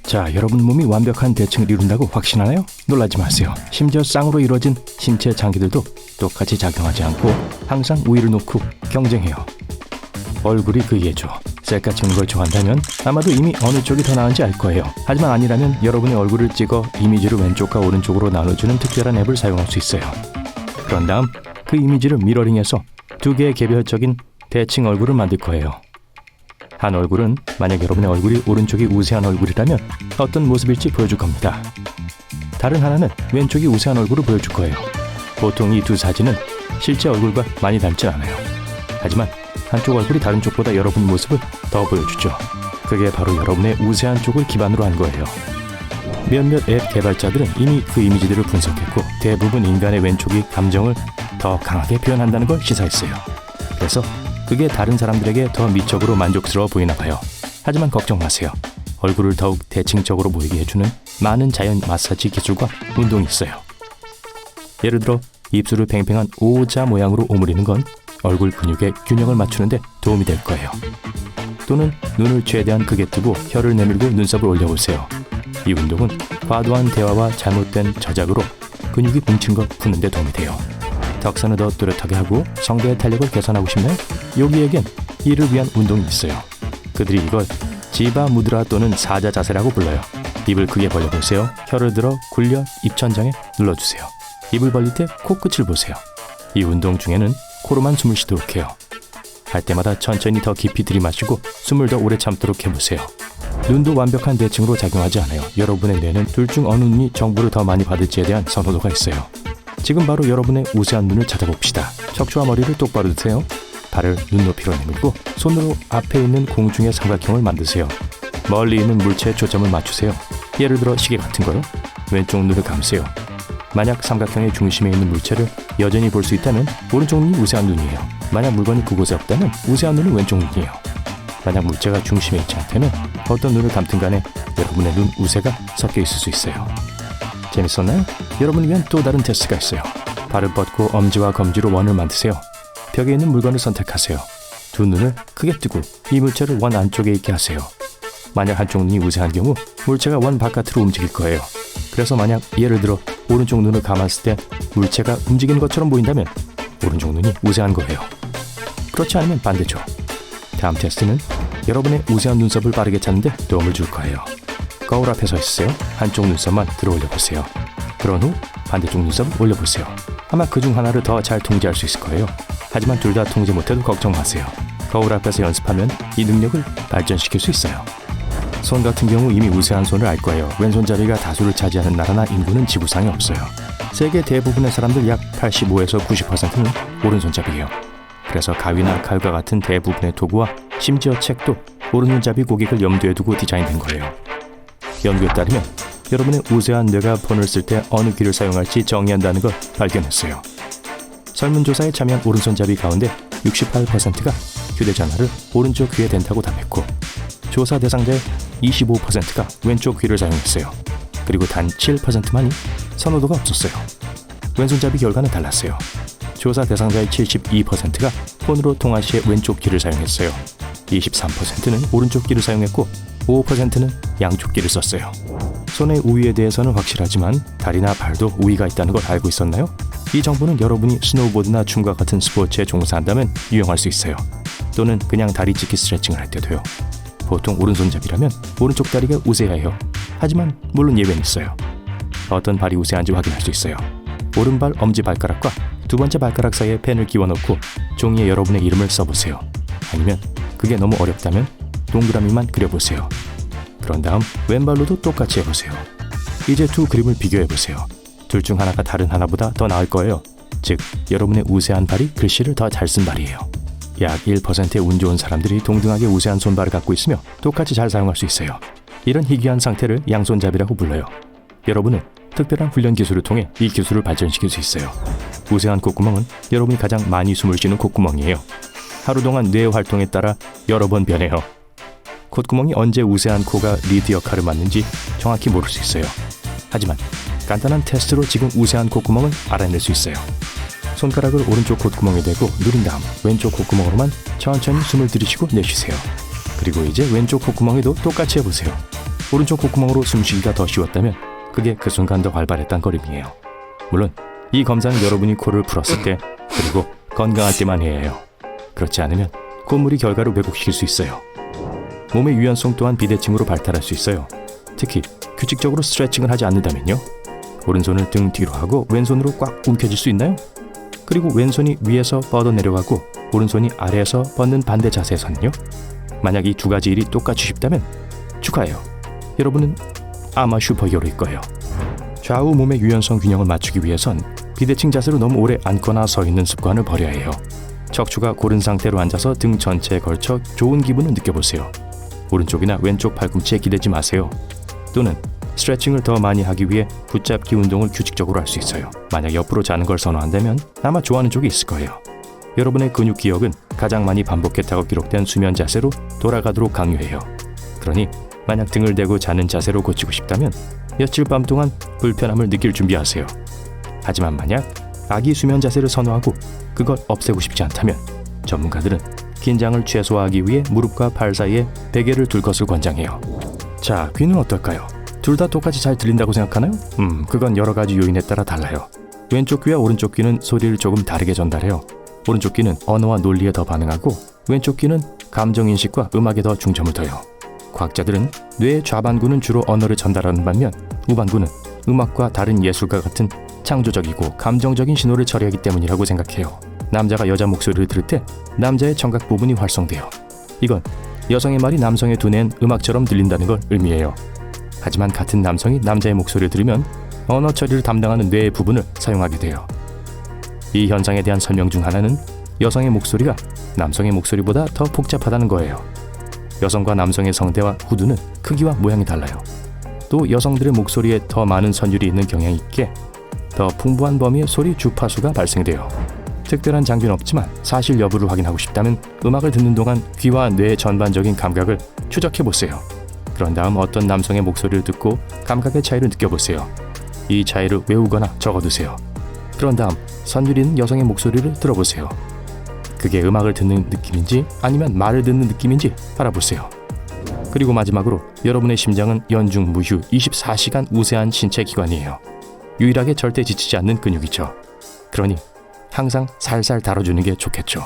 자, 여러분 몸이 완벽한 대칭을 이룬다고 확신하나요? 놀라지 마세요. 심지어 쌍으로 이루어진 신체 장기들도 똑같이 작용하지 않고 항상 우위를 놓고 경쟁해요. 얼굴이 그 예죠. 셀카 찍는 걸 좋아한다면 아마도 이미 어느 쪽이 더 나은지 알 거예요. 하지만 아니라면 여러분의 얼굴을 찍어 이미지를 왼쪽과 오른쪽으로 나눠주는 특별한 앱을 사용할 수 있어요. 그런 다음 그 이미지를 미러링해서 두 개의 개별적인 대칭 얼굴을 만들 거예요. 한 얼굴은 만약 여러분의 얼굴이 오른쪽이 우세한 얼굴이라면 어떤 모습일지 보여줄 겁니다. 다른 하나는 왼쪽이 우세한 얼굴을 보여줄 거예요. 보통 이 두 사진은 실제 얼굴과 많이 닮진 않아요. 하지만 한쪽 얼굴이 다른 쪽보다 여러분 모습을 더 보여주죠. 그게 바로 여러분의 우세한 쪽을 기반으로 한 거예요. 몇몇 앱 개발자들은 이미 그 이미지들을 분석했고 대부분 인간의 왼쪽이 감정을 더 강하게 표현한다는 걸 시사했어요. 그래서 그게 다른 사람들에게 더 미적으로 만족스러워 보이나 봐요. 하지만 걱정 마세요. 얼굴을 더욱 대칭적으로 보이게 해주는 많은 자연 마사지 기술과 운동이 있어요. 예를 들어 입술을 팽팽한 O자 모양으로 오므리는 건 얼굴 근육의 균형을 맞추는 데 도움이 될 거예요. 또는 눈을 최대한 크게 뜨고 혀를 내밀고 눈썹을 올려보세요. 이 운동은 과도한 대화와 잘못된 저작으로 근육이 뭉친 것 푸는 데 도움이 돼요. 턱선을 더 뚜렷하게 하고 성대의 탄력을 개선하고 싶나요? 여기에겐 이를 위한 운동이 있어요. 그들이 이걸 지바 무드라 또는 사자 자세라고 불러요. 입을 크게 벌려보세요. 혀를 들어 굴려 입천장에 눌러주세요. 입을 벌릴 때 코끝을 보세요. 이 운동 중에는 코로만 숨을 쉬도록 해요. 할 때마다 천천히 더 깊이 들이마시고 숨을 더 오래 참도록 해보세요. 눈도 완벽한 대칭으로 작용하지 않아요. 여러분의 뇌는 둘 중 어느 눈이 정보를 더 많이 받을지에 대한 선호도가 있어요. 지금 바로 여러분의 우세한 눈을 찾아봅시다. 척추와 머리를 똑바로 드세요. 발을 눈높이로 내밀고 손으로 앞에 있는 공중의 삼각형을 만드세요. 멀리 있는 물체에 초점을 맞추세요. 예를 들어 시계 같은 거요. 왼쪽 눈을 감으세요. 만약 삼각형의 중심에 있는 물체를 여전히 볼 수 있다면 오른쪽 눈이 우세한 눈이에요. 만약 물건이 그곳에 없다면 우세한 눈은 왼쪽 눈이에요. 만약 물체가 중심에 있지 않다면 어떤 눈을 감든 간에 여러분의 눈 우세가 섞여 있을 수 있어요. 재밌었나요? 여러분을 위한 또 다른 테스트가 있어요. 발을 뻗고 엄지와 검지로 원을 만드세요. 벽에 있는 물건을 선택하세요. 두 눈을 크게 뜨고 이 물체를 원 안쪽에 있게 하세요. 만약 한쪽 눈이 우세한 경우 물체가 원 바깥으로 움직일 거예요. 그래서 만약 예를 들어 오른쪽 눈을 감았을 때 물체가 움직이는 것처럼 보인다면 오른쪽 눈이 우세한 거예요. 그렇지 않으면 반대죠. 다음 테스트는 여러분의 우세한 눈썹을 빠르게 찾는 데 도움을 줄 거예요. 거울 앞에 서 있으세요. 한쪽 눈썹만 들어 올려보세요. 그런 후 반대쪽 눈썹을 올려보세요. 아마 그중 하나를 더 잘 통제할 수 있을 거예요. 하지만 둘 다 통제 못해도 걱정 마세요. 거울 앞에서 연습하면 이 능력을 발전시킬 수 있어요. 손 같은 경우 이미 우세한 손을 알 거예요. 왼손잡이가 다수를 차지하는 나라나 인구는 지구상에 없어요. 세계 대부분의 사람들 약 85에서 90%는 오른손잡이에요. 그래서 가위나 칼과 같은 대부분의 도구와 심지어 책도 오른손잡이 고객을 염두에 두고 디자인된 거예요. 연구에 따르면 여러분의 우세한 뇌가 폰을 쓸 때 어느 귀를 사용할지 정의한다는 걸 발견했어요. 설문조사에 참여한 오른손잡이 가운데 68%가 휴대전화를 오른쪽 귀에 댄다고 답했고 조사 대상자의 25%가 왼쪽 귀를 사용했어요. 그리고 단 7%만이 선호도가 없었어요. 왼손잡이 결과는 달랐어요. 조사 대상자의 72%가 폰으로 통화 시에 왼쪽 귀를 사용했어요. 23%는 오른쪽 귀를 사용했고 5%는 양쪽 귀를 썼어요. 손의 우위에 대해서는 확실하지만 다리나 발도 우위가 있다는 걸 알고 있었나요? 이 정보는 여러분이 스노우보드나 춤과 같은 스포츠에 종사한다면 유용할 수 있어요. 또는 그냥 다리 찢기 스트레칭을 할 때도요. 보통 오른손잡이라면 오른쪽 다리가 우세해야 해요. 하지만 물론 예외는 있어요. 어떤 발이 우세한지 확인할 수 있어요. 오른발 엄지발가락과 두 번째 발가락 사이에 펜을 끼워넣고 종이에 여러분의 이름을 써보세요. 아니면 그게 너무 어렵다면 동그라미만 그려보세요. 그런 다음 왼발로도 똑같이 해보세요. 이제 두 그림을 비교해보세요. 둘 중 하나가 다른 하나보다 더 나을 거예요. 즉, 여러분의 우세한 발이 글씨를 더 잘 쓴 발이에요. 약 1%의 운 좋은 사람들이 동등하게 우세한 손발을 갖고 있으며 똑같이 잘 사용할 수 있어요. 이런 희귀한 상태를 양손잡이라고 불러요. 여러분은 특별한 훈련 기술을 통해 이 기술을 발전시킬 수 있어요. 우세한 콧구멍은 여러분이 가장 많이 숨을 쉬는 콧구멍이에요. 하루 동안 뇌 활동에 따라 여러 번 변해요. 콧구멍이 언제 우세한 코가 리드 역할을 맡는지 정확히 모를 수 있어요. 하지만 간단한 테스트로 지금 우세한 콧구멍을 알아낼 수 있어요. 손가락을 오른쪽 콧구멍에 대고 누른 다음 왼쪽 콧구멍으로만 천천히 숨을 들이쉬고 내쉬세요. 그리고 이제 왼쪽 콧구멍에도 똑같이 해보세요. 오른쪽 콧구멍으로 숨쉬기가 더 쉬웠다면 그게 그 순간 더 활발했단 걸음이에요. 물론 이 검사는 여러분이 코를 풀었을 때 그리고 건강할 때만 해야 해요. 그렇지 않으면 콧물이 결과를 왜곡시킬 수 있어요. 몸의 유연성 또한 비대칭으로 발달할 수 있어요. 특히 규칙적으로 스트레칭을 하지 않는다면요. 오른손을 등 뒤로 하고 왼손으로 꽉 움켜쥘 수 있나요? 그리고 왼손이 위에서 뻗어 내려가고 오른손이 아래에서 뻗는 반대 자세에서는요. 만약 이 두 가지 일이 똑같이 쉽다면 축하해요. 여러분은 아마 슈퍼히어로일 거예요. 좌우 몸의 유연성 균형을 맞추기 위해선 비대칭 자세로 너무 오래 앉거나 서 있는 습관을 버려야 해요. 척추가 고른 상태로 앉아서 등 전체에 걸쳐 좋은 기분을 느껴보세요. 오른쪽이나 왼쪽 팔꿈치에 기대지 마세요. 또는 스트레칭을 더 많이 하기 위해 붙잡기 운동을 규칙적으로 할 수 있어요. 만약 옆으로 자는 걸 선호한다면 아마 좋아하는 쪽이 있을 거예요. 여러분의 근육 기억은 가장 많이 반복했다고 기록된 수면 자세로 돌아가도록 강요해요. 그러니 만약 등을 대고 자는 자세로 고치고 싶다면 며칠 밤 동안 불편함을 느낄 준비하세요. 하지만 만약 아기 수면 자세를 선호하고 그걸 없애고 싶지 않다면 전문가들은 긴장을 최소화하기 위해 무릎과 팔 사이에 베개를 둘 것을 권장해요. 자, 귀는 어떨까요? 둘 다 똑같이 잘 들린다고 생각하나요? 그건 여러 가지 요인에 따라 달라요. 왼쪽 귀와 오른쪽 귀는 소리를 조금 다르게 전달해요. 오른쪽 귀는 언어와 논리에 더 반응하고 왼쪽 귀는 감정인식과 음악에 더 중점을 둬요. 과학자들은 뇌의 좌반구는 주로 언어를 전달하는 반면 우반구는 음악과 다른 예술과 같은 창조적이고 감정적인 신호를 처리하기 때문이라고 생각해요. 남자가 여자 목소리를 들을 때 남자의 청각 부분이 활성돼요. 이건 여성의 말이 남성의 두뇌엔 음악처럼 들린다는 걸 의미해요. 하지만 같은 남성이 남자의 목소리를 들으면 언어 처리를 담당하는 뇌의 부분을 사용하게 돼요. 이 현상에 대한 설명 중 하나는 여성의 목소리가 남성의 목소리보다 더 복잡하다는 거예요. 여성과 남성의 성대와 후두는 크기와 모양이 달라요. 또 여성들의 목소리에 더 많은 선율이 있는 경향이 있기에 더 풍부한 범위의 소리 주파수가 발생돼요. 특별한 장비는 없지만 사실 여부를 확인하고 싶다면 음악을 듣는 동안 귀와 뇌의 전반적인 감각을 추적해보세요. 그런 다음 어떤 남성의 목소리를 듣고 감각의 차이를 느껴보세요. 이 차이를 외우거나 적어두세요. 그런 다음 선율 있는 여성의 목소리를 들어보세요. 그게 음악을 듣는 느낌인지 아니면 말을 듣는 느낌인지 알아보세요. 그리고 마지막으로 여러분의 심장은 연중 무휴 24시간 우세한 신체 기관이에요. 유일하게 절대 지치지 않는 근육이죠. 그러니 항상 살살 다뤄주는 게 좋겠죠.